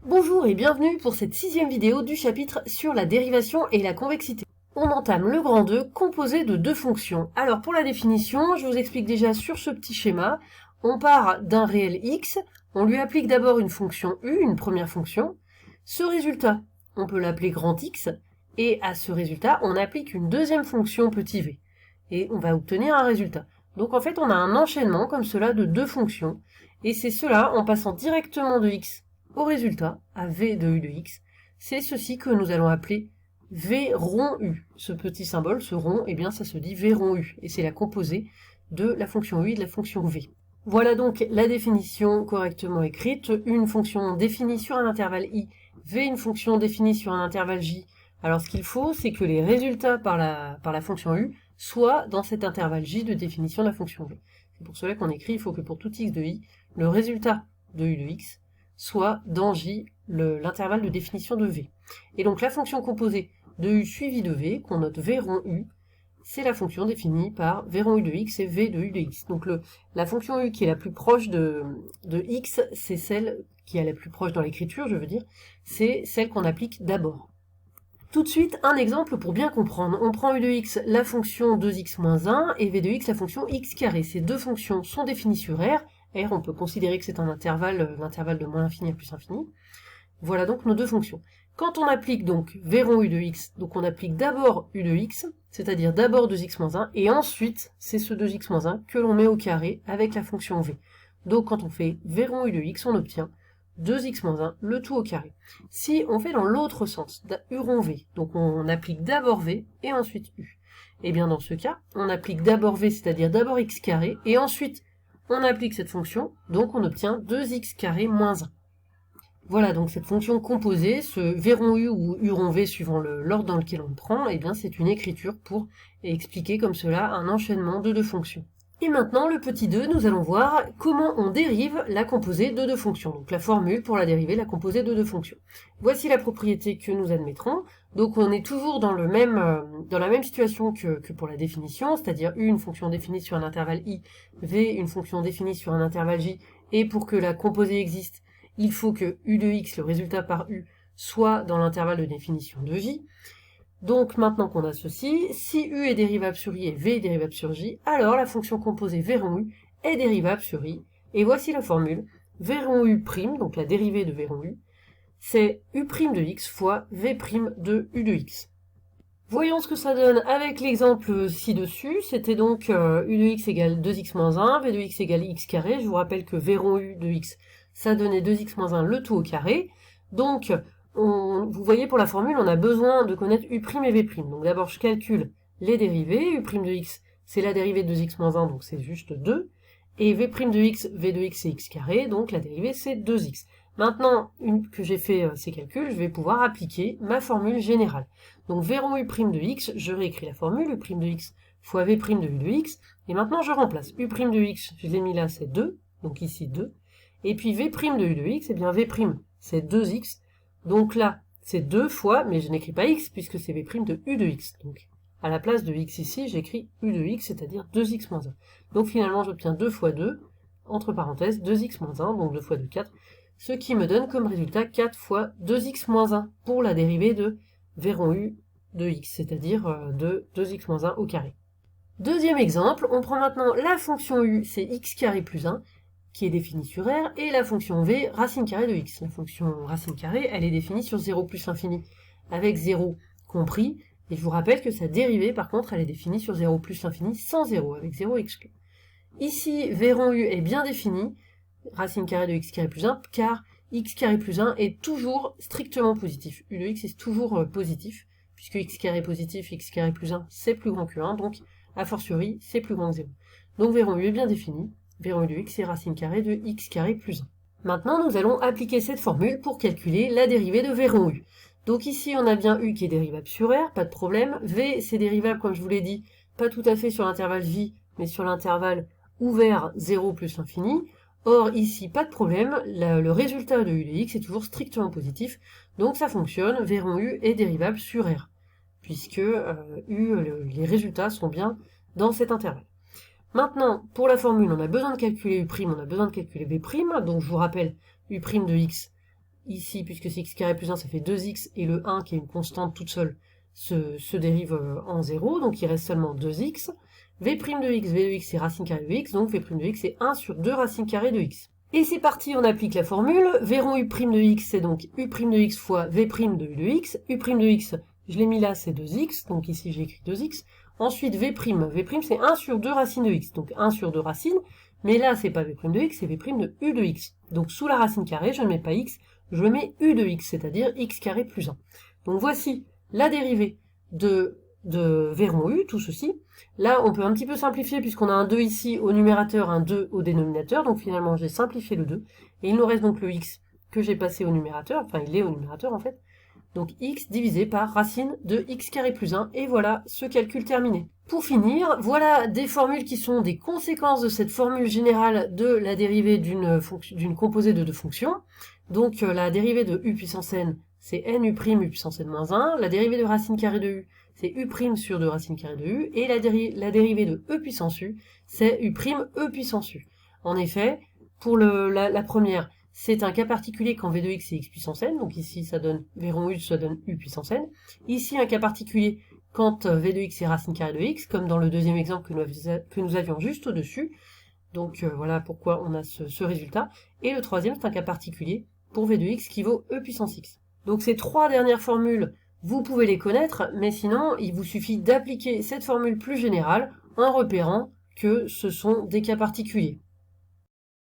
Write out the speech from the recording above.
Bonjour et bienvenue pour cette 6e vidéo du chapitre sur la dérivation et la convexité. On entame le grand 2 composé de deux fonctions. Alors pour la définition, je vous explique déjà sur ce petit schéma. On part d'un réel x, on lui applique d'abord une fonction u, une première fonction. Ce résultat, on peut l'appeler grand x, et à ce résultat, on applique une deuxième fonction petit v. Et on va obtenir un résultat. Donc en fait, on a un enchaînement comme cela de deux fonctions, et c'est cela en passant directement de x au résultat, à v de u de x, c'est ceci que nous allons appeler v rond u. Ce petit symbole, ce rond, eh bien ça se dit v rond u, et c'est la composée de la fonction u et de la fonction v. Voilà donc la définition correctement écrite, une fonction définie sur un intervalle i, v une fonction définie sur un intervalle j. Alors ce qu'il faut, c'est que les résultats par la fonction u soient dans cet intervalle j de définition de la fonction v. C'est pour cela qu'on écrit, il faut que pour tout x de i, le résultat de u de x soit dans j l'intervalle de définition de v. Et donc la fonction composée de u suivie de v, qu'on note v rond u, c'est la fonction définie par v rond u de x et v de u de x. Donc la fonction u qui est la plus proche de x, c'est celle qui est la plus proche dans l'écriture, je veux dire, c'est celle qu'on applique d'abord. Tout de suite, un exemple pour bien comprendre. On prend u de x, la fonction 2x moins 1, et v de x, la fonction x carré. Ces deux fonctions sont définies sur R. R, on peut considérer que c'est un intervalle, l'intervalle de moins l'infini à plus infini. Voilà donc nos deux fonctions. Quand on applique donc v rond u de x, donc on applique d'abord u de x, c'est-à-dire d'abord 2x moins 1, et ensuite c'est ce 2x moins 1 que l'on met au carré avec la fonction v. Donc quand on fait v rond u de x, on obtient 2x moins 1, le tout au carré. Si on fait dans l'autre sens, u rond v, donc on applique d'abord v et ensuite u, et bien dans ce cas, on applique d'abord v, c'est-à-dire d'abord x carré, et ensuite on applique cette fonction, donc on obtient 2x carré moins 1. Voilà donc cette fonction composée, ce v rond u ou u rond v suivant l'ordre dans lequel on le prend, et bien c'est une écriture pour expliquer comme cela un enchaînement de deux fonctions. Et maintenant, le petit 2, nous allons voir comment on dérive la composée de deux fonctions. Donc la formule pour la dériver, la composée de deux fonctions. Voici la propriété que nous admettrons. Donc on est toujours dans la même situation que pour la définition, c'est-à-dire u une fonction définie sur un intervalle i, v une fonction définie sur un intervalle j, et pour que la composée existe, il faut que u de x, le résultat par u, soit dans l'intervalle de définition de j. Donc maintenant qu'on a ceci, si u est dérivable sur i et v est dérivable sur j, alors la fonction composée v rond u est dérivable sur i. Et voici la formule, v rond u', donc la dérivée de v rond u, c'est u' de x fois v' de u de x. Voyons ce que ça donne avec l'exemple ci-dessus, c'était donc u de x égale 2x moins 1, v de x égale x carré, je vous rappelle que v rond u de x, ça donnait 2x moins 1 le tout au carré, donc vous voyez pour la formule, on a besoin de connaître u' et v'. Donc d'abord je calcule les dérivées, u' de x, c'est la dérivée de 2x moins 1, donc c'est juste 2, et v' de x, v de x c'est x carré, donc la dérivée c'est 2x. Maintenant que j'ai fait ces calculs, je vais pouvoir appliquer ma formule générale. Donc v rond u' de x, je réécris la formule, u' de x fois v' de u de x, et maintenant je remplace u' de x, je l'ai mis là, c'est 2, donc ici 2, et puis v' de u de x, et bien v' c'est 2x, donc là, c'est 2 fois, mais je n'écris pas x, puisque c'est v' de u de x. Donc, à la place de x ici, j'écris u de x, c'est-à-dire 2x moins 1. Donc finalement, j'obtiens 2 fois 2, entre parenthèses, 2x moins 1, donc 2 fois 2, 4, ce qui me donne comme résultat 4 fois 2x moins 1, pour la dérivée de v rond u de x, c'est-à-dire de 2x moins 1 au carré. Deuxième exemple, on prend maintenant la fonction u, c'est x carré plus 1, qui est définie sur R, et la fonction v, racine carrée de x. La fonction racine carrée, elle est définie sur 0 plus l'infini, avec 0 compris, et je vous rappelle que sa dérivée, par contre, elle est définie sur 0 plus l'infini sans 0, avec 0 exclu. Ici, v rond u est bien défini, racine carrée de x carré plus 1, car x carré plus 1 est toujours strictement positif. U de x est toujours positif, puisque x carré positif, x carré plus 1, c'est plus grand que 1, donc, a fortiori, c'est plus grand que 0. Donc v rond u est bien défini, v rond u de x est racine carrée de x carré plus 1. Maintenant, nous allons appliquer cette formule pour calculer la dérivée de v rond u. Donc ici, on a bien u qui est dérivable sur R, pas de problème. V, c'est dérivable, comme je vous l'ai dit, pas tout à fait sur l'intervalle j, mais sur l'intervalle ouvert 0 plus l'infini. Or, ici, pas de problème, le résultat de u de x est toujours strictement positif, donc ça fonctionne, v rond u est dérivable sur R, puisque les résultats sont bien dans cet intervalle. Maintenant, pour la formule, on a besoin de calculer u', on a besoin de calculer v', donc je vous rappelle, u' de x, ici, puisque c'est x carré plus 1, ça fait 2x, et le 1, qui est une constante toute seule, se dérive en 0, donc il reste seulement 2x. V' de x c'est racine carrée de x, donc V' de x c'est 1 sur 2 racine carrée de x. Et c'est parti, on applique la formule. V rond U' de x, c'est donc U' de x fois V' de U de x. U' de x, je l'ai mis là, c'est 2x, donc ici j'ai écrit 2x. Ensuite, V', c'est 1 sur 2 racine de x, donc 1 sur 2 racines, mais là c'est pas V' de x, c'est V' de U de x. Donc sous la racine carrée, je ne mets pas x, je mets U de x, c'est-à-dire x carré plus 1. Donc voici la dérivée de V rond U, tout ceci. Là, on peut un petit peu simplifier puisqu'on a un 2 ici au numérateur, un 2 au dénominateur, donc finalement j'ai simplifié le 2, et il nous reste donc le x que j'ai passé au numérateur, enfin il est au numérateur en fait, donc x divisé par racine de x carré plus 1, et voilà ce calcul terminé. Pour finir, voilà des formules qui sont des conséquences de cette formule générale de la dérivée d'une composée de deux fonctions. Donc la dérivée de u puissance n, c'est n u' u puissance n moins 1, la dérivée de racine carrée de u, c'est u' sur 2 racine carrée de u, et la dérivée de e puissance u, c'est u' e puissance u. En effet, pour la première, c'est un cas particulier quand v de x c'est x puissance n, donc ici ça donne v rond u, ça donne u puissance n. Ici un cas particulier quand v de x c'est racine carrée de x, comme dans le deuxième exemple que nous avions juste au-dessus. Donc voilà pourquoi on a ce résultat. Et le troisième, c'est un cas particulier pour v de x qui vaut e puissance x. Donc ces trois dernières formules, vous pouvez les connaître, mais sinon, il vous suffit d'appliquer cette formule plus générale en repérant que ce sont des cas particuliers.